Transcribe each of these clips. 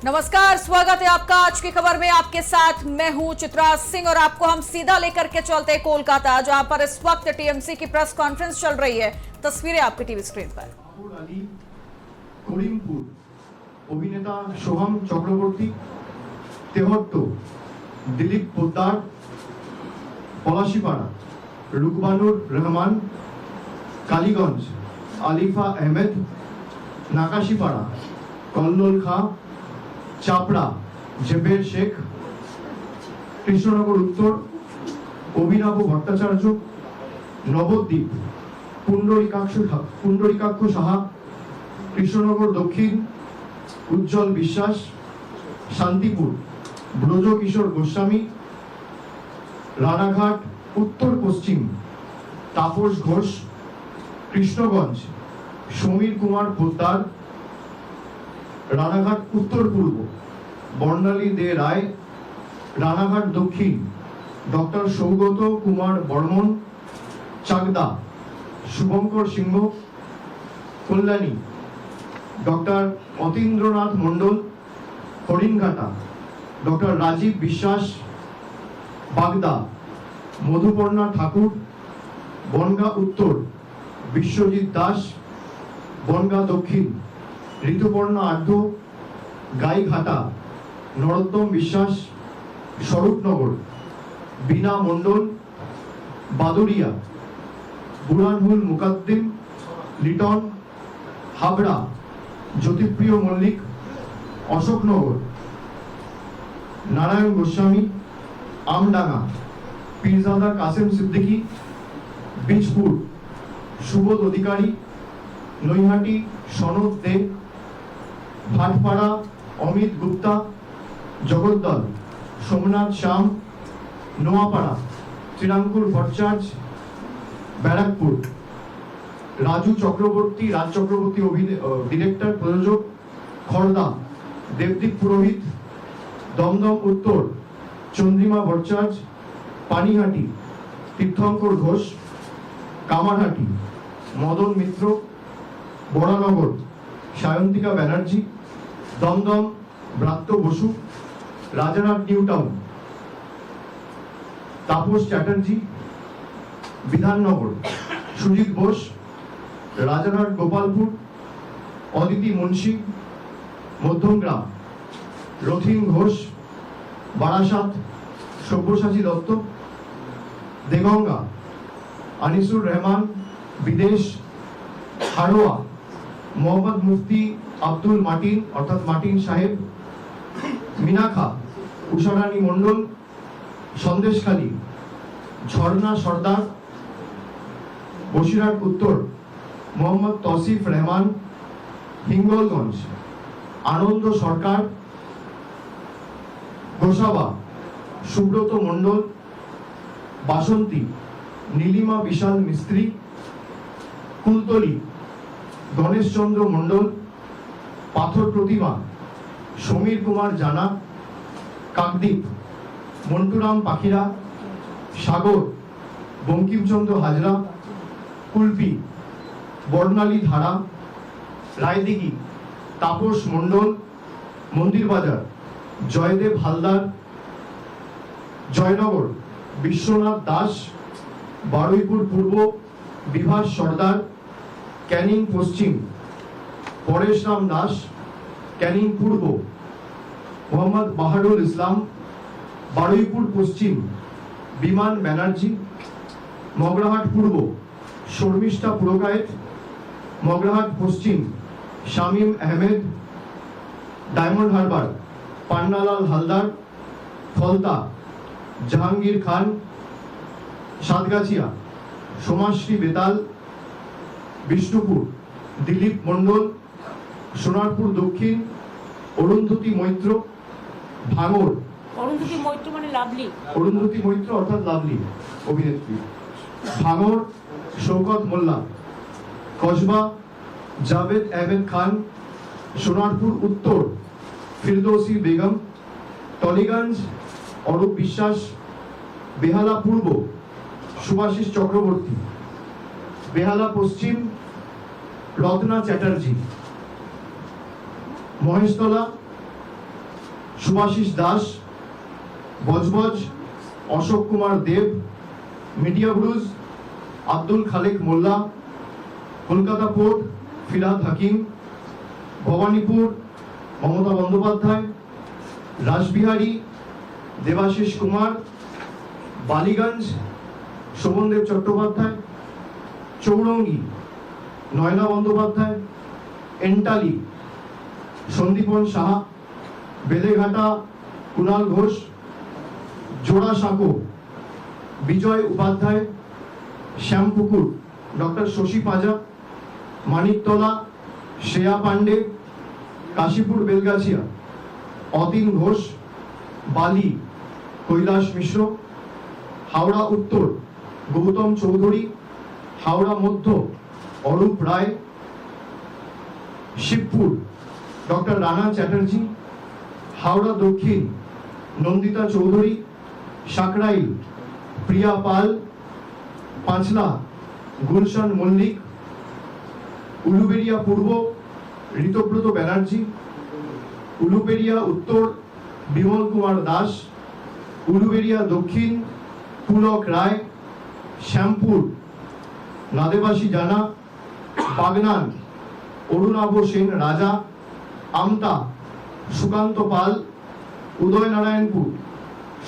नमस्कार, स्वागत है आपका आज की खबर में। आपके साथ मैं हूं चित्रा सिंह और आपको हम सीधा लेकर के चलते हैं कोलकाता, जहां पर इस वक्त टीएमसी की प्रेस कॉन्फ्रेंस चल रही है। तस्वीरें आपके टीवी स्क्रीन पर। অভিনেতা সোহম চক্রবর্তী, তেহট্ট, দিলীপ পোদ্দার, পলাশীপাড়া, রুকবানুর রহমান, কালীগঞ্জ, আলিফা আহমেদ, নাকাশিপাড়া, কল্লোল খাঁ, চাপড়া, জেবের শেখ, কৃষ্ণনগর উত্তর, অভিনব ভট্টাচার্য, নবদ্বীপ, পুণ্ডরিকাক্ষ সাহা, কৃষ্ণনগর দক্ষিণ, উজ্জ্বল বিশ্বাস, শান্তিপুর, ব্রজকিশোর গোস্বামী, রানাঘাট উত্তর পশ্চিম, তাপস ঘোষ, কৃষ্ণগঞ্জ, সমীর কুমার পোদ্দার, রানাঘাট উত্তর পূর্ব, বর্ণালী দে রায়, রানাঘাট দক্ষিণ, ডক্টর সৌগত কুমার বর্মন, চাকদা, শুভঙ্কর সিংহ, কল্যাণী, ডক্টর অতীন্দ্রনাথ মণ্ডল, হরিণঘাটা, ডক্টর রাজীব বিশ্বাস, বাগদা, মধুপর্ণা ঠাকুর, বনগাঁ উত্তর, বিশ্বজিৎ দাস, বনগাঁ দক্ষিণ, ঋতুপর্ণা আঢ্য, গাইঘাটা, নরোত্তম বিশ্বাস, স্বরূপনগর, বীণা মণ্ডল, বাদুরিয়া, বুরহানুল মুকাদ্দিম, লিটন, হাবড়া, জ্যোতিপ্রিয় মল্লিক, অশোকনগর, নারায়ণ গোস্বামী, আমডাঙ্গা, পীরজাদা কাসেম সিদ্দিকী, বীজপুর, সুবোধ অধিকারী, নৈহাটি সনদ দে, ভাটপাড়া অমিত গুপ্তা, জগদ্দল সোমনাথ শ্যাম, নোয়াপাড়া শ্রীরাঙ্কুর ভট্টাচার্য, ব্যারাকপুর রাজু চক্রবর্তী, রাজ চক্রবর্তী ডিরেক্টর প্রযোজক, খড়দা দেবদীপ পুরোহিত, দমদম উত্তর চন্দ্রিমা ভট্টাচার্য, পানিহাটি তীর্থঙ্কর ঘোষ, কামারহাটি মদন মিত্র, বরানগর সায়ন্তিকা ব্যানার্জি, দমদম ব্রাত্য বসু, রাজারহাট নিউ টাউন তাপস চ্যাটার্জি, বিধাননগর সুজিত বোস, রাজারহাট গোপালপুর অদিতি মুন্সি, মধ্যমগ্রাম রথিন ঘোষ, বারাসাত সব্যসাচী দত্ত, দেগঙ্গা আনিসুর রহমান, বিদেশ হাড়োয়া মোহাম্মদ মুফতি আব্দুল মাটিন অর্থাৎ মাটিন সাহেব, মিনাখা উষারানী মণ্ডল, সন্দেশখালী ঝর্ণা সর্দার, বসিরহাট উত্তর মোহাম্মদ তসিফ রহমান, হিঙ্গলগঞ্জ আনন্দ সরকার, গোসাবা সুব্রত মণ্ডল, বাসন্তী নীলিমা বিশাল মিস্ত্রি, কুলতলি গণেশচন্দ্র মণ্ডল, পাথর প্রতিমা সমীর কুমার জানা, কাকদ্বীপ মন্টুরাম পাখিরা, সাগর বঙ্কিমচন্দ্র হাজরা, কুলপি বর্ণালী ধারা, রায়দিঘি তাপস মণ্ডল, মন্দিরবাজার জয়দেব হালদার, জয়নগর বিশ্বনাথ দাস, বারুইপুর পূর্ব বিভাস সর্দার, ক্যানিং পশ্চিম পরেশরাম দাস, ক্যানিং পূর্ব মোহাম্মদ বাহারুল ইসলাম, বারুইপুর পশ্চিম বিমান ব্যানার্জি, মগরাহাট পূর্ব শর্মিষ্ঠা পুরকায়েত, মগরাহাট পশ্চিম শামীম আহমেদ, ডায়মন্ড হারবার পান্নালাল হালদার, ফলতা জাহাঙ্গীর খান, সাতগাছিয়া সোমাশ্রী বেতাল, বিষ্ণুপুর দিলীপ মণ্ডল, সোনারপুর দক্ষিণ অরুন্ধতী মৈত্র, ভাঙড় অরুন্ধতী মৈত্র মানে লাভলি, অরুন্ধতী মৈত্র অর্থাৎ লাভলি অভিনেত্রী, ভাঙড় শৌকত মোল্লা, কসবা জাভেদ আহমেদ খান, সোনারপুর উত্তর ফিরদৌসি বেগম, টলিগঞ্জ অরূপ বিশ্বাস, বেহালা পূর্ব সুভাষিস চক্রবর্তী, বেহালা পশ্চিম রত্না চ্যাটার্জি, মহেশতলা সুভাষিস দাস, বজবজ অশোক কুমার দেব, মিডিয়া ব্রুজ আব্দুল খালেক মোল্লা, কলকাতা পোর্ট ফিরহাদ হাকিম, ভবানীপুর মমতা বন্দ্যোপাধ্যায়, রাসবিহারী দেবাশিস কুমার, বালিগঞ্জ শোভনদেব চট্টোপাধ্যায়, চৌরঙ্গি নয়না বন্দ্যোপাধ্যায়, এন্টালি সন্দীপন সাহা, বেলেঘাটা কুণাল ঘোষ, জোড়াসাঁকো বিজয় উপাধ্যায়, শ্যামপুকুর ডক্টর শশী পাঁজা, মানিকতলা শ্রেয়া পাণ্ডে, কাশীপুর বেলগাছিয়া অতীন ঘোষ, বালি কৈলাস মিশ্র, হাওড়া উত্তর গৌতম চৌধুরী, হাওড়া মধ্য অরূপ রায়, শিবপুর ডক্টর রানা চ্যাটার্জি, হাওড়া দক্ষিণ নন্দিতা চৌধুরী, সাকরাইল প্রিয়া পাল, পাঁচলা গুলশান মল্লিক, উলুবেড়িয়া পূর্ব ঋতব্রত ব্যানার্জি, উলুবেড়িয়া উত্তর বিমল কুমার দাস, উলুবেড়িয়া দক্ষিণ পুলক রায়, শ্যামপুর নাদেবাসী জানা, বাগনান অরুণাভ সেন রাজা, আমতা সুকান্ত পাল, উদয়নারায়ণপুর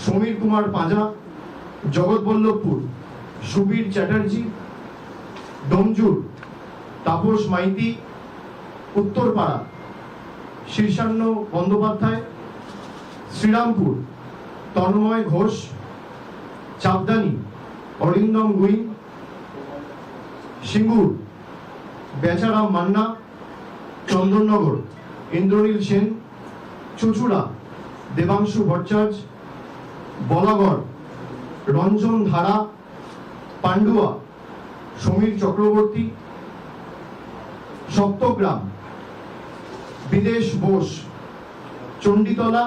সমীর কুমার পাঁজা, জগৎবল্লভপুর সুবীর চ্যাটার্জি, ডোমজুর তাপস মাইতি, উত্তরপাড়া শীর্ষান্ন বন্দ্যোপাধ্যায়, শ্রীরামপুর তন্ময় ঘোষ, চাপদানি অরিন্দম গুইন, সিঙ্গুর বেচারাম মান্না, চন্দননগর ইন্দ্রনীল সেন, চুচুড়া দেবাংশু ভট্টাচার্য, বলাগড় রঞ্জন ধারা, পান্ডুয়া সমীর চক্রবর্তী, সপ্তগ্রাম বিদেশ বোস, চণ্ডীতলা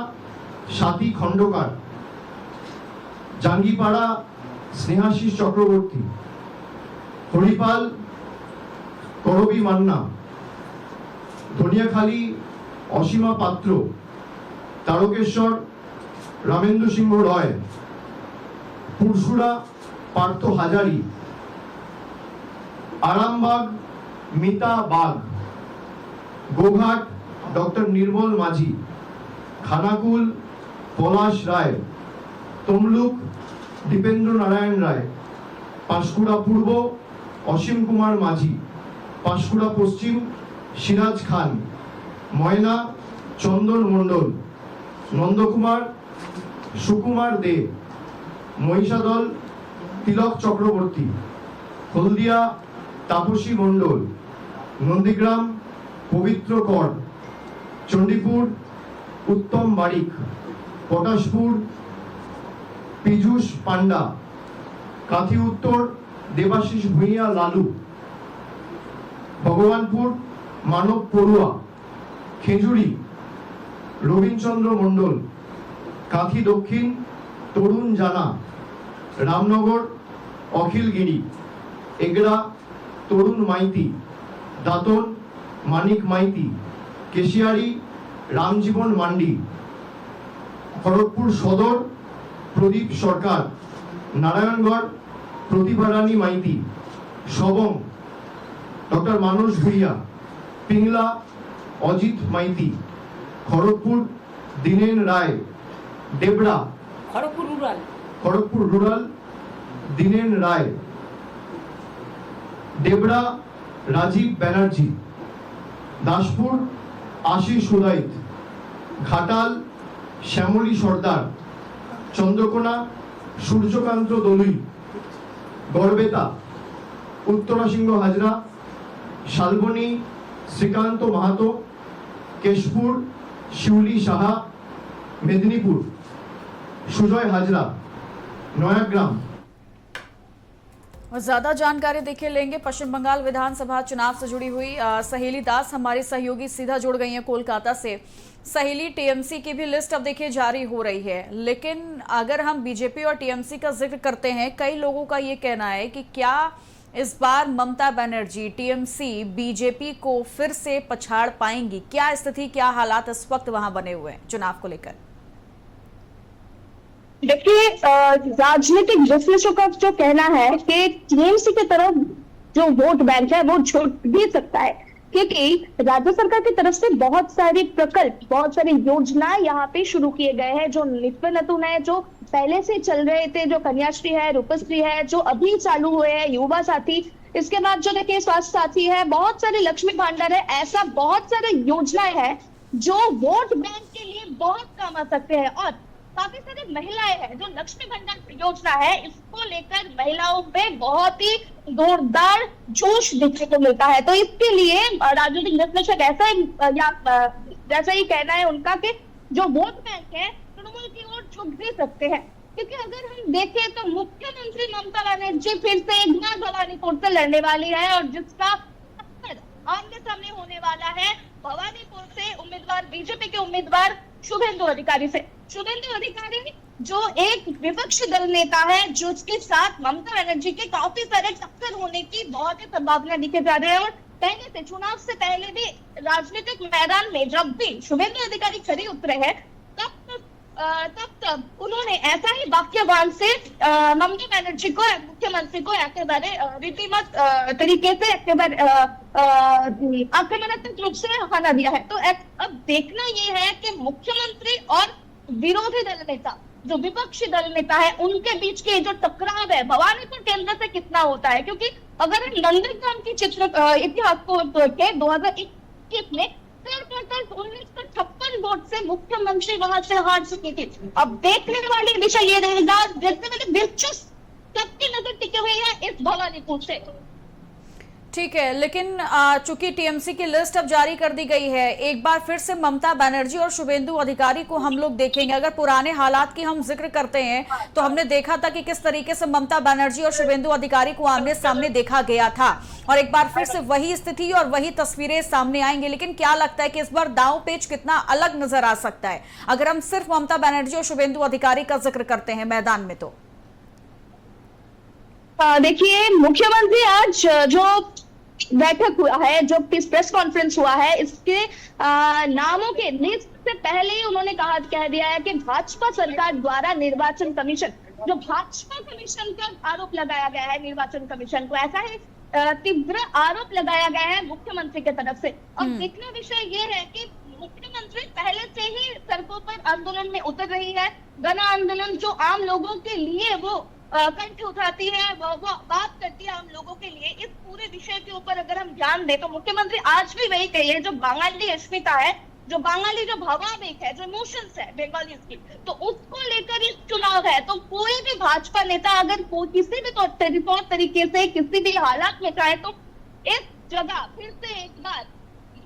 সাথী খণ্ডকার, জাঙ্গিপাড়া স্নেহাশিস চক্রবর্তী, হরিপাল করবী মান্না, ধনিয়াখালী অসীমা পাত্র, তারকেশ্বর রামেন্দ্র সিংহ রয়, পুরসুরা পার্থ হাজারি, আরামবাগ মিতা বাগ, গোঘাট ডক্টর নির্মল মাঝি, খানাকুল পলাশ রায়, তমলুক দীপেন্দ্র নারায়ণ রায়, পাঁশকুড়া পূর্ব অসীম কুমার মাঝি, পাঁশকুড়া পশ্চিম সিরাজ খান, ময়না চন্দন মণ্ডল, নন্দকুমার সুকুমার দে, মহিষাদল তিলক চক্রবর্তী, হলদিয়া তাপসী মণ্ডল, নন্দীগ্রাম পবিত্র কর, চণ্ডীপুর উত্তম বারিক, পটাশপুর পীযূষ পান্ডা, কাঁথি উত্তর দেবাশিস ভূঁইয়া লালু, ভগবানপুর মানব পড়ুয়া, খেজুরি রবীন্দ্রচন্দ্র মণ্ডল, কাঁথি দক্ষিণ তরুণ জানা, রামনগর অখিল গিরি, এগড়া তরুণ মাইতি, দাঁতন মানিক মাইতি, কেশিয়ারি রামজীবন মান্ডি, খড়গপুর সদর প্রদীপ সরকার, নারায়ণগড় প্রতিভা রানী মাইতি, সবং ডক্টর মানস ভুইয়া, পিংলা অজিত মাইতি, খড়গপুর দীনেন রায়, ডেবরা খড়গপুর রুরাল দীনেন রায়, ডেবরা রাজীব ব্যানার্জি, দাসপুর আশিস উদাইত, ঘাটাল শ্যামলী সর্দার, চন্দ্রকোনা সূর্যকান্ত দলুই, গড়বেতা উত্তরা সিংহ হাজরা, শালবনী শ্রীকান্ত মাহাতো, কেশপুর শিউলি সাহা, মেদিনীপুর সুজয় हाजरा, नयाग्राम। और ज्यादा जानकारी देखिए लेंगे पश्चिम बंगाल विधानसभा चुनाव से जुड़ी हुई सहेली दास हमारी सहयोगी सीधा जुड़ गई हैं कोलकाता से। सहेली, टीएमसी की भी लिस्ट अब देखिए जारी हो रही है, लेकिन अगर हम बीजेपी और टीएमसी का जिक्र करते हैं, कई लोगों का ये कहना है कि क्या इस बार ममता बनर्जी टीएमसी बीजेपी को फिर से पछाड़ पाएंगी? क्या स्थिति, क्या हालात इस वक्त वहां बने हुए हैं चुनाव को लेकर? देखिए, राजनीतिक विश्लेषकों का जो कहना है कि टीएमसी की तरफ जो वोट बैंक है वो छूट भी सकता है, क्योंकि राज्य सरकार की तरफ से बहुत सारी प्रकल्प, बहुत सारी योजनाएं यहाँ पे शुरू किए गए हैं, जो नित्य नतुन है, जो पहले से चल रहे थे, जो कन्याश्री है, रूपश्री है, जो अभी चालू हुए हैं, युवा साथी, इसके बाद जो देखिए स्वास्थ्य साथी है, बहुत सारे लक्ष्मी भंडार है, ऐसा बहुत सारे योजनाएं हैं जो वोट बैंक के लिए बहुत काम आ सकते हैं। और काफी सारी महिलाएं हैं, जो लक्ष्मी भंडार योजना है इसको लेकर महिलाओं में बहुत ही जोरदार जोश देखने को मिलता है। तो इसके लिए राजनीतिक विश्लेषक ऐसा ही जैसा ही कहना है उनका कि जो वोट बैंक है तृणमूल की ओर झुक भी सकते हैं, क्योंकि अगर हम देखें तो मुख्यमंत्री ममता बनर्जी फिर से एक बार भवानीपुर से लड़ने वाली है और जिसका आमने सामने होने वाला है भवानीपुर से उम्मीदवार, बीजेपी के उम्मीदवार शुभेंदु अधिकारी से। शुभेंदु अधिकारी जो एक विपक्षी दल नेता है, जो उसके साथ ममता बनर्जी के काफी सारे टक्कर होने की बहुत ही संभावना दिखे जा रहे हैं। और पहले से, चुनाव से पहले भी राजनीतिक मैदान में जब भी शुभेंदु अधिकारी खड़े उतरे हैं तब उन्होंने ऐसा ही वाक्यवान से ममता बनर्जी को, मुख्यमंत्री को एकेबारे रीतिमत तरीके से एकेबारे आक्रमणात्मक रूप से हटा दिया है। तो अब देखना ये है कि मुख्यमंत्री और विरोधी दल नेता, जो विपक्षी दल नेता है, उनके बीच के जो टकराव है भवानीपुर केंद्र से कितना होता है, क्योंकि अगर हम नंदनकान की इतिहास को के 2021 में 1956 वोट से मुख्यमंत्री वहां से हार चुकी थी। अब देखने वाली विषय ये रहेगा, देखने वाली दिलचस्प सबकी नजर टिके हुए है इस भवानीपुर से। ठीक है, लेकिन चूंकि टीएमसी की लिस्ट अब जारी कर दी गई है, एक बार फिर से ममता बनर्जी और शुभेंदु अधिकारी को हम लोग देखेंगे। अगर पुराने हालात की हम जिक्र करते हैं तो हमने देखा था कि किस तरीके से ममता बनर्जी और शुभेंदु अधिकारी को आमने सामने देखा गया था, और एक बार फिर से वही स्थिति और वही तस्वीरें सामने आएंगी। लेकिन क्या लगता है कि इस बार दांव पेच कितना अलग नजर आ सकता है अगर हम सिर्फ ममता बनर्जी और शुभेंदु अधिकारी का जिक्र करते हैं मैदान में? तो देखिए, मुख्यमंत्री आज जो बैठक हुआ है, जो प्रेस कॉन्फ्रेंस हुआ है, इसके नामों के लिस्ट से पहले ही उन्होंने कह दिया है कि भाजपा सरकार द्वारा निर्वाचन कमीशन, जो भाजपा कमीशन का आरोप लगाया गया है, निर्वाचन कमीशन को ऐसा ही तीव्र आरोप लगाया गया है मुख्यमंत्री की तरफ से। अब देखना विषय ये है कि मुख्यमंत्री पहले से ही सड़कों पर आंदोलन में उतर रही है। गण आंदोलन जो आम लोगों के लिए वो कंठ उठाती है, वो बात करती है आम लोगों के लिए। इस पूरे विषय के ऊपर अगर हम ध्यान दें तो मुख्यमंत्री आज भी वही कही है, जो बांगाली अस्मिता है, जो बांगाली जो भावावेग है, जो इमोशंस है बंगाली की, तो उसको लेकर इस चुनाव है। तो कोई भी भाजपा नेता अगर किसी भी तौर तरीके से किसी भी हालात में चाहे तो इस जगह फिर से एक बार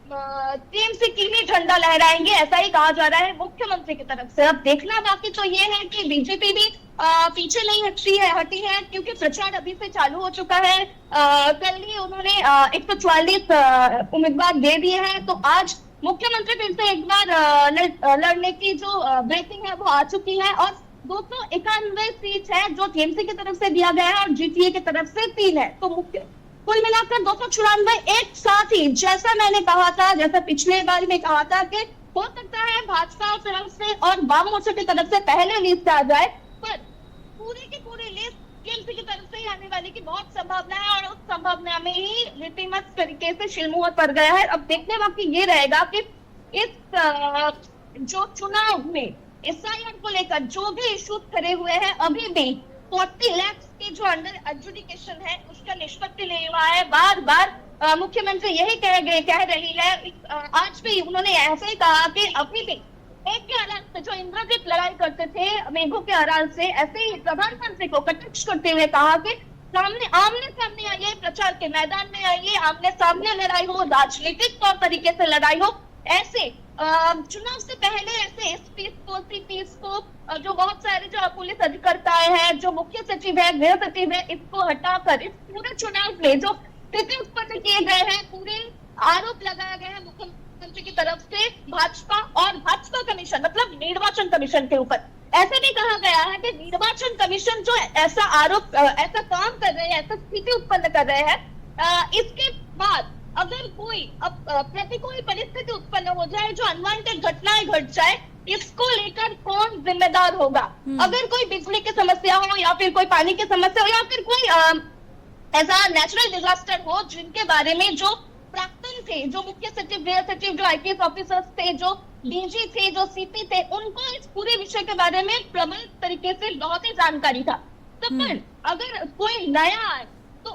टीएमसी की ही झंडा लहराएंगे, ऐसा ही कहा जा रहा है मुख्यमंत्री की तरफ से। अब देखना बाकी तो ये है कि बीजेपी भी पीछे नहीं हटी है, क्योंकि प्रचार अभी से चालू हो चुका है। कल ही उन्होंने 144 उम्मीदवार दे दिए हैं, तो आज मुख्यमंत्री फिर से एक बार लड़ने की जो ब्रेकिंग है वो आ चुकी है। और 291 सीट है जो टीएमसी की तरफ से दिया गया है और जीटीए की तरफ से 3 है, तो कुल मिलाकर 294 एक साथ ही, जैसा मैंने कहा था, जैसा पिछले बार में कहा था कि हो सकता है भाजपा तरफ से और वाम मोर्चा की तरफ से पहले लिस्ट आ जाए, पर पूरी की पूरी लिस्ट टीएमसी की तरफ से ही आने वाली की बहुत संभावना है, और उस संभावना में ही रीतिमत तरीके से शिलमुहर पड़ गया है। अब देखने बाकी ये रहेगा कि इस जो चुनाव में एसआईआर को लेकर जो भी इश्यूज खड़े हुए हैं, अभी भी 40 लाख के जो अंडर एडजुडिकेशन है उसका निष्पत्ति नहीं हुआ है। बार बार मुख्यमंत्री यही कह रही है। आज भी उन्होंने ऐसे ही कहा कि अभी भी एक के अराल से जो इंद्रजीत लड़ाई करते थे मेघों के अराल से, ऐसे ही प्रधानमंत्री को कटाक्ष करते हुए कहा कि आमने सामने आइए, प्रचार के मैदान में आइए, आमने सामने लड़ाई हो, राजनीतिक तौर तरीके से लड़ाई हो। ऐसे चुनाव से पहले ऐसे एसपी को, सीपीएस को, जो बहुत सारे जो पुलिस अधिकारिताएं हैं, जो मुख्य सचिव है, गृह सचिव है, इसको हटाकर इस पूरे चुनाव में जो स्थिति उत्पन्न किए गए हैं, पूरे आरोप लगाया गया है मुख्यमंत्री की तरफ से भाजपा और भाजपा कमीशन, मतलब निर्वाचन कमीशन के ऊपर। ऐसे भी कहा गया है कि निर्वाचन कमीशन जो ऐसा आरोप, ऐसा काम कर रहे हैं, ऐसा स्थिति उत्पन्न कर रहे हैं, इसके बाद अगर कोई प्रतिकूल परिस्थिति उत्पन्न हो जाए, जो अनवांटेड घटनाएं घट जाए, इसको लेकर कौन जिम्मेदार होगा? अगर कोई बिजली की समस्या हो या फिर कोई पानी की समस्या हो या फिर कोई ऐसा नेचुरल डिजास्टर हो जिनके बारे में जो प्राक्तन थे, जो मुख्य सचिव, गृह सचिव, जो आईपीएस ऑफिसर्स थे, जो डीजी थे, जो सीपी थे, उनको इस पूरे विषय के बारे में प्रबल तरीके से बहुत ही जानकारी था। तो पर अगर कोई नया आए तो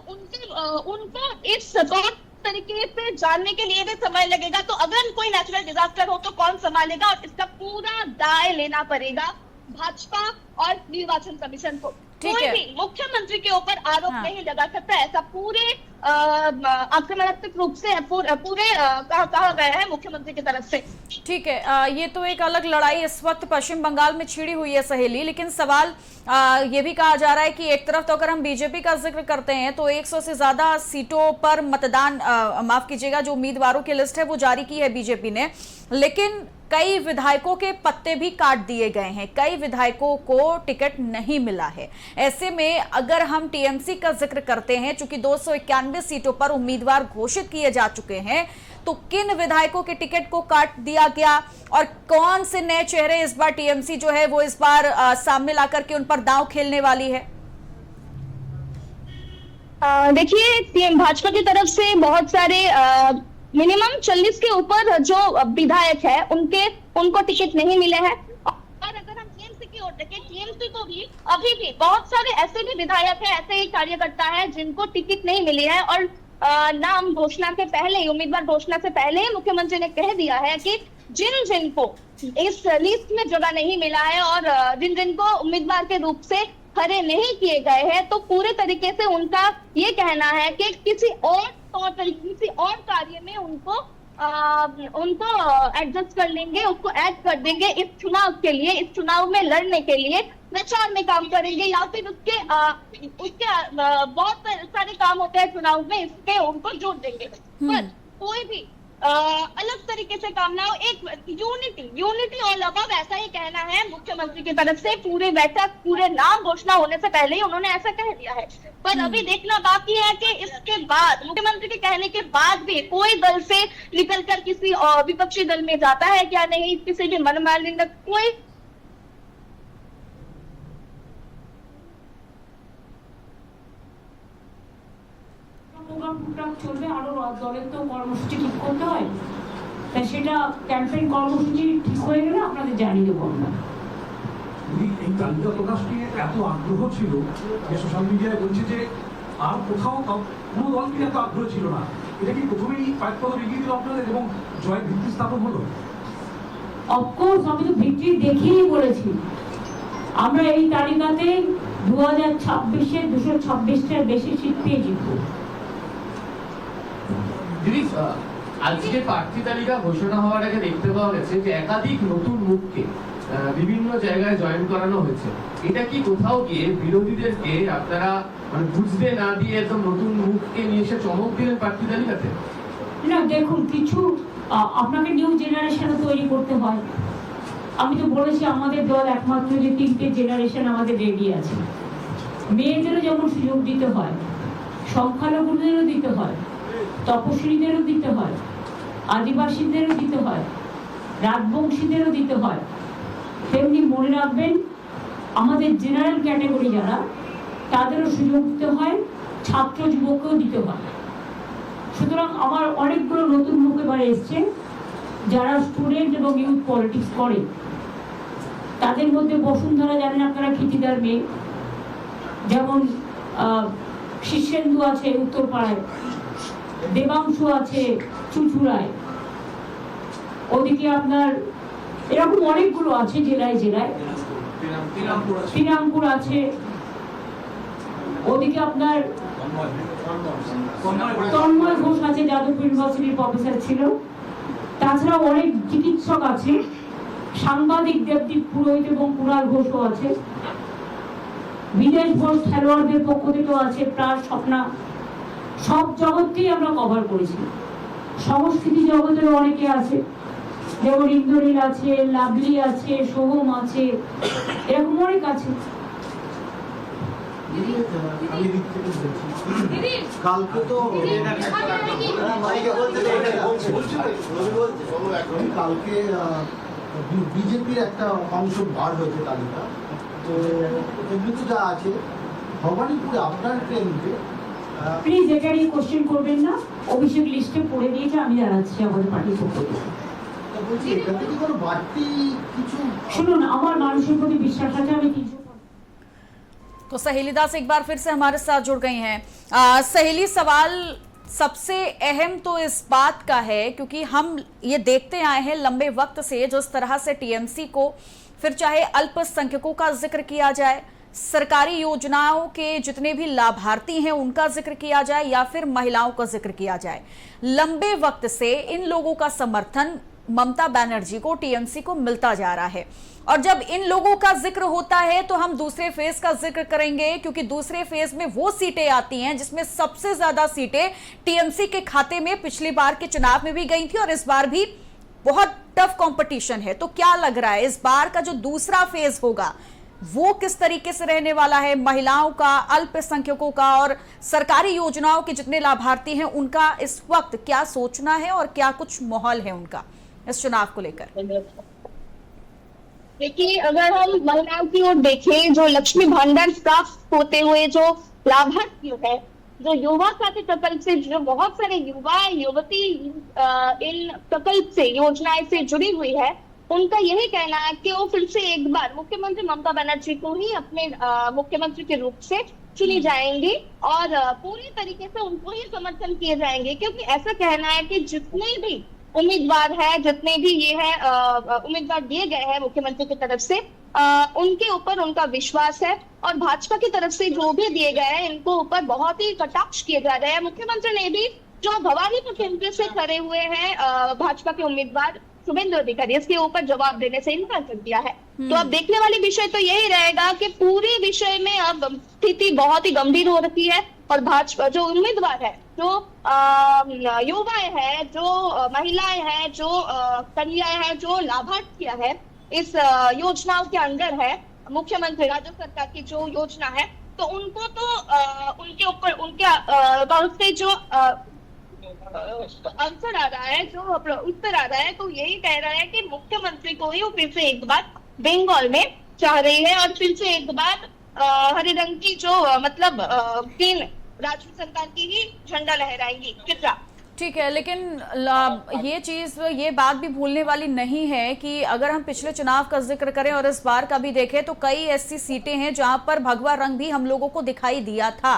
उनको इस तौर तरीके से जानने के लिए भी समय लगेगा। तो अगर कोई नेचुरल डिजास्टर हो तो कौन संभालेगा, और इसका पूरा दाय लेना पड़ेगा भाजपा और निर्वाचन कमीशन को। कोई भी मुख्यमंत्री के ऊपर आरोप नहीं लगा सकता, ऐसा पूरे आक्रमणात्मक रूप से पूरे कहा गया है मुख्यमंत्री की तरफ से। ठीक है, ये तो एक अलग लड़ाई इस वक्त पश्चिम बंगाल में छिड़ी हुई है सहेली, लेकिन सवाल ये भी कहा जा रहा है कि एक तरफ तो अगर हम बीजेपी का जिक्र करते हैं तो 100 से ज्यादा सीटों पर मतदान माफ कीजिएगा जो उम्मीदवारों की लिस्ट है वो जारी की है बीजेपी ने, लेकिन कई विधायकों के पत्ते भी काट दिए गए हैं, कई विधायकों को टिकट नहीं मिला है। ऐसे में अगर हम टीएमसी का जिक्र करते हैं, चूंकि 291 सीटों पर उम्मीदवार घोषित किए जा चुके हैं, तो किन विधायकों के टिकट को काट दिया गया और कौन से नए चेहरे इस बार टीएमसी जो है वो इस बार सामने ला करके उन पर दांव खेलने वाली है? देखिए, भाजपा की तरफ से बहुत सारे मिनिमम 40 के ऊपर जो विधायक है उनको टिकट नहीं मिले हैं। और अगर हम टीएमसी की ओर देखें, टीएमसी को भी अभी भी बहुत सारे ऐसे भी विधायक हैं, ऐसे ही कार्यकर्ता है जिनको टिकट नहीं मिली है। और नाम घोषणा के पहले ही, उम्मीदवार घोषणा से पहले ही मुख्यमंत्री ने कह दिया है कि जिनको इस लिस्ट में जगह नहीं मिला है और जिनको उम्मीदवार के रूप से खड़े नहीं किए गए हैं, तो पूरे तरीके से उनका ये कहना है कि किसी और कार्य में उनको एडजस्ट कर लेंगे, उसको ऐड कर देंगे इस चुनाव के लिए, इस चुनाव में लड़ने के लिए प्रचार में काम करेंगे, या फिर उसके बहुत सारे काम होते हैं चुनाव में, इसके उनको जोड़ देंगे। पर कोई भी अलग तरीके से काम ना हो, एक यूनिटी ऑल अबव, ऐसा ही कहना है मुख्यमंत्री की तरफ से। पूरे बैठक, पूरे नाम घोषणा होने से पहले ही उन्होंने ऐसा कह दिया है। पर अभी देखना बाकी है कि इसके बाद, मुख्यमंत्री के कहने के बाद भी कोई दल से निकलकर किसी विपक्षी दल में जाता है क्या नहीं, किसी भी मनमानी में कोई টুকটাক চলবে, আরো দলের তো কর্মসূচি ঠিক করতে হয়, তাই সেটা ক্যাম্পেইন কর্মসূচি ঠিক হয়ে গেলে আপনাদের জানিয়ে দেবো আমরা। এই তালিকা প্রকাশ নিয়ে এত আগ্রহ ছিল যে সোশ্যাল মিডিয়ায় বলছে যে আর কোথাও কোনো দল কি এত আগ্রহ ছিল না, এটা কি প্রথমেই কয়েক পদক এগিয়ে দিল আপনাদের এবং জয়ের ভিত্তি স্থাপন হলো? অফকোর্স আমি তো ভিত্তি দেখিয়েই বলেছি, আমরা এই তালিকাতে 2026-এ 226টার বেশি সিট পেয়ে জিতবো। দিদি, আজকে প্রার্থী তালিকা ঘোষণা হওয়ার আগে দেখতে পাওয়া গেছে যে একাধিক নতুন মুখকে বিভিন্ন জায়গায় জয়েন করানো হয়েছে। এটা কি কোথাও গিয়ে বিরোধীদেরকে আপনারা মানে বুঝতে না দিয়ে একদম নতুন মুখকে নিয়ে এসে চমক দিলেন প্রার্থী তালিকাতে? না, দেখুন, কিছু আপনাকে নিউ জেনারেশনও তৈরি করতে হয়। আমি তো বলেছি আমাদের দল একমাত্র যে 3টে জেনারেশন আমাদের রেডি আছে। মেয়েদেরও যেমন সুযোগ দিতে হয়, সংখ্যালঘুদেরও দিতে হয়, তপশিলীদেরও দিতে হয়, আদিবাসীদেরও দিতে হয়, রাজবংশীদেরও দিতে হয়, তেমনি মনে রাখবেন আমাদের জেনারেল ক্যাটাগরি যারা, তাদেরও সুযোগ দিতে হয়, ছাত্র যুবককেও দিতে হয়। সুতরাং আমার অনেকগুলো নতুন মুখ এবারে এসছে যারা স্টুডেন্ট এবং ইউথ পলিটিক্স করে। তাদের মধ্যে বসুন্ধরা, জানেন আপনারা, ক্ষিতিদার মেয়ে, যেমন শীর্ষেন্দু আছে উত্তরপাড়ায়, দেবাংশু আছে চুচুড়ায়, ওদিকে আপনার এরকম অনেকগুলো আছে জেলায় জেলায়, শ্রীরামপুর আছে, ওদিকে আপনার তন্ময় ঘোষ আছে, যাদবপুর ইউনিভার্সিটির প্রফেসর ছিল। তাছাড়া অনেক চিকিৎসক আছে, সাংবাদিক দেবদীপ পুরোহিত এবং কুণাল ঘোষও আছে, বিদেশ ঘোষ খেলোয়াড়দের পক্ষ থেকেও আছে, প্রায় স্বপ্না। সব জগৎকেই আমরা কভার করেছি। সংস্কৃতি জগতেরও অনেকে আছে, যেমন ইন্দ্রনীল আছে, লাভলি আছে, সোহম আছে, এরকম অনেক আছে। কালকে তো কালকে বিজেপির একটা অংশ বার হয়েছে তালিকা, তো এমনিতে যা আছে ভবানীপুরে আপনার কেন্দ্রে প্লিজ এটা নিয়ে কোশ্চেন করবেন না, অভিষেক লিস্টে পড়ে দিয়েছে, আমি জানাচ্ছি আমাদের পার্টির পক্ষ থেকে। বলছি এটা থেকে কোনো বাড়তি কিছু শুনুন, আমার মানুষের প্রতি বিশ্বাস আছে, আমি কিছু तो सहेली दास एक बार फिर से हमारे साथ जुड़ गई हैं। सहेली, सवाल सबसे अहम तो इस बात का है क्योंकि हम ये देखते आए हैं लंबे वक्त से जिस तरह से टीएमसी को फिर चाहे अल्पसंख्यकों का जिक्र किया जाए, सरकारी योजनाओं के जितने भी लाभार्थी हैं उनका जिक्र किया जाए या फिर महिलाओं का जिक्र किया जाए, लंबे वक्त से इन लोगों का समर्थन ममता बनर्जी को, टीएमसी को मिलता जा रहा है। और जब इन लोगों का जिक्र होता है तो हम दूसरे फेज का जिक्र करेंगे क्योंकि दूसरे फेज में वो सीटें आती हैं जिसमें सबसे ज्यादा सीटें टीएमसी के खाते में पिछली बार के चुनाव में भी गई थी और इस बार भी बहुत टफ कंपटीशन है। तो क्या लग रहा है इस बार का जो दूसरा फेज होगा वो किस तरीके से रहने वाला है? महिलाओं का, अल्पसंख्यकों का और सरकारी योजनाओं के जितने लाभार्थी हैं उनका इस वक्त क्या सोचना है और क्या कुछ माहौल है उनका इस चुनाव को लेकर? देखिए, अगर हम महिलाओं की ओर देखें, जो लक्ष्मी भंडार प्राप्त होते हुए जो लाभार्थी है, जो युवा साथी प्रकल्प से जो बहुत सारे युवा युवती इन प्रकल्प से, योजनाएं से जुड़ी हुई है, उनका यही कहना है कि वो फिर से एक बार मुख्यमंत्री ममता बनर्जी को ही अपने मुख्यमंत्री के रूप से चुनी जाएंगी और पूरी तरीके से उनको ही समर्थन किए जाएंगे, क्योंकि ऐसा कहना है कि जितने भी उम्मीदवार है, जितने भी ये है उम्मीदवार दिए गए हैं मुख्यमंत्री की तरफ से, उनके ऊपर उनका विश्वास है और भाजपा की तरफ से जो भी दिए गए हैं इनको ऊपर बहुत ही कटाक्ष किए जा रहे हैं। मुख्यमंत्री ने भी जो भवानीपुर केंद्र से खड़े हुए हैं भाजपा के उम्मीदवार शुभेंदु अधिकारी, इसके ऊपर जवाब देने से इनकार कर दिया है। तो अब देखने वाली विषय तो यही रहेगा कि पूरे विषय में अब स्थिति बहुत ही गंभीर हो रखी है और भाजपा जो उम्मीदवार है, जो युवाएं हैं, जो महिलाएं हैं, जो कन्याएं हैं, जो लाभार्थियां हैं इस योजनाओं के अंदर है, मुख्यमंत्री राज्य सरकार की जो योजना है, तो उनको तो उनके ऊपर उनके बहुत से जो आंसर आ रहा है, जो उत्तर आ रहा है, तो यही कह रहा है कि मुख्यमंत्री को ही वो फिर से एक बार बंगाल में चाह रही है और फिर से एक बार हरे रंग की जो मतलब तीन राज्य सरकार की ही झंडा लहराएंगी। कितना ठीक है, लेकिन ये बात भी भूलने वाली नहीं है कि अगर हम पिछले चुनाव का जिक्र करें और इस बार का भी देखें तो कई ऐसी सीटें हैं जहां पर भगवा रंग भी हम लोगों को दिखाई दिया था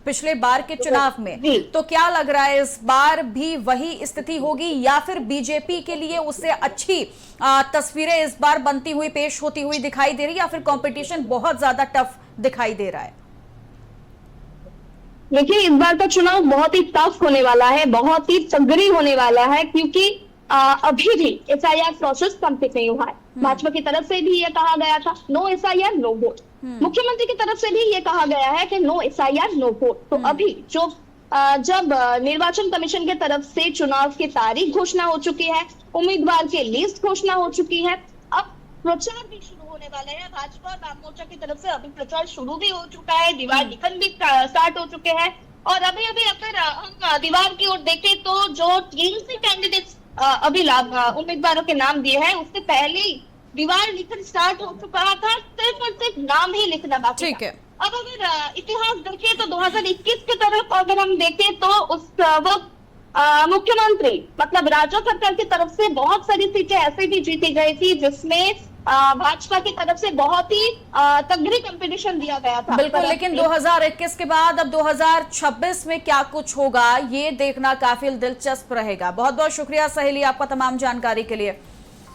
पिछले बार के चुनाव में। तो क्या लग रहा है इस बार भी वही स्थिति होगी या फिर बीजेपी के लिए उससे अच्छी तस्वीरें इस बार बनती हुई, पेश होती हुई दिखाई दे रही है या फिर कंपटीशन बहुत ज्यादा टफ दिखाई दे रहा है? देखिए, इस बार का चुनाव बहुत ही टफ होने वाला है, बहुत ही तगड़ी होने वाला है, क्योंकि अभी भी एसआईआर प्रोसेस कंप्लीट नहीं हुआ है। भाजपा की तरफ से भी ये कहा गया था नो एसआईआर नो वोट, मुख्यमंत्री की तरफ से भी ये कहा गया है कि नो एसआईआर नो वोट। तो अभी जो जब निर्वाचन कमीशन की तरफ से चुनाव की तारीख घोषणा हो चुकी है, उम्मीदवार की लिस्ट घोषणा हो चुकी है, अब प्रचार भी शुरू होने वाले हैं। भाजपा और वाम मोर्चा की तरफ से अभी प्रचार शुरू भी हो चुका है, दीवार लिखन भी स्टार्ट हो चुके हैं और अभी अगर हम दीवार की ओर देखें तो जो टीएमसी कैंडिडेट्स अभी उम्मीदवारों के नाम दिए हैं उससे पहले ही दीवार लिखन स्टार्ट हो चुका था, सिर्फ और सिर्फ नाम ही लिखना बाकी ठीक है। अब अगर इतिहास देखें तो 2021 की तरफ अगर हम देखें तो उस वक्त मुख्यमंत्री मतलब राज्य सरकार की तरफ से बहुत सारी सीटें ऐसे भी जीती गई थी जिसमें भाजपा की तरफ से बहुत ही तगड़ी कंपटीशन दिया गया था। बिल्कुल, लेकिन 2021 के बाद अब 2026 में क्या कुछ होगा ये देखना काफी दिलचस्प रहेगा। बहुत बहुत शुक्रिया सहेली आपका तमाम जानकारी के लिए।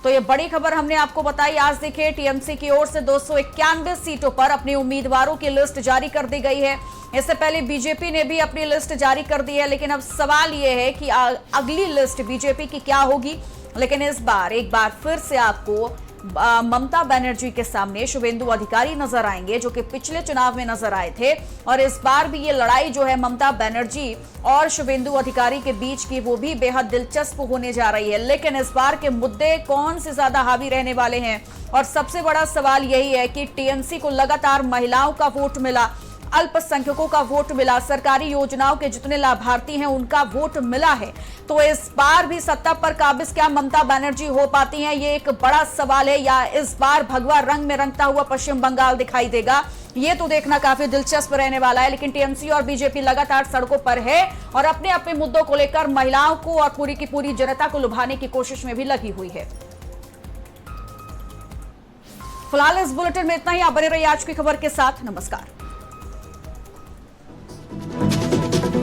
तो ये बड़ी खबर हमने आपको बताई। आज देखिए टीएमसी की ओर से 291 सीटों पर अपने उम्मीदवारों की लिस्ट जारी कर दी गई है। इससे पहले बीजेपी ने भी अपनी लिस्ट जारी कर दी है, लेकिन अब सवाल ये है कि अगली लिस्ट बीजेपी की क्या होगी। लेकिन इस बार एक बार फिर से आपको ममता बनर्जी के सामने शुभेंदु अधिकारी नजर आएंगे, जो कि पिछले चुनाव में नजर आए थे। और इस बार भी ये लड़ाई जो है ममता बनर्जी और शुभेंदु अधिकारी के बीच की, वो भी बेहद दिलचस्प होने जा रही है। लेकिन इस बार के मुद्दे कौन से ज्यादा हावी रहने वाले हैं? और सबसे बड़ा सवाल यही है कि टीएमसी को लगातार महिलाओं का वोट मिला, अल्पसंख्यकों का वोट मिला, सरकारी योजनाओं के जितने लाभार्थी हैं उनका वोट मिला है। तो इस बार भी सत्ता पर काबिज क्या ममता बनर्जी हो पाती हैं, ये एक बड़ा सवाल है, या इस बार भगवा रंग में रंगता हुआ पश्चिम बंगाल दिखाई देगा, ये तो देखना काफी दिलचस्प रहने वाला है। लेकिन टीएमसी और बीजेपी लगातार सड़कों पर है और अपने अपने मुद्दों को लेकर महिलाओं को और पूरी की पूरी जनता को लुभाने की कोशिश में भी लगी हुई है। फिलहाल इस बुलेटिन में इतना ही। आप बने रहिए आज की खबर के साथ। नमस्कार।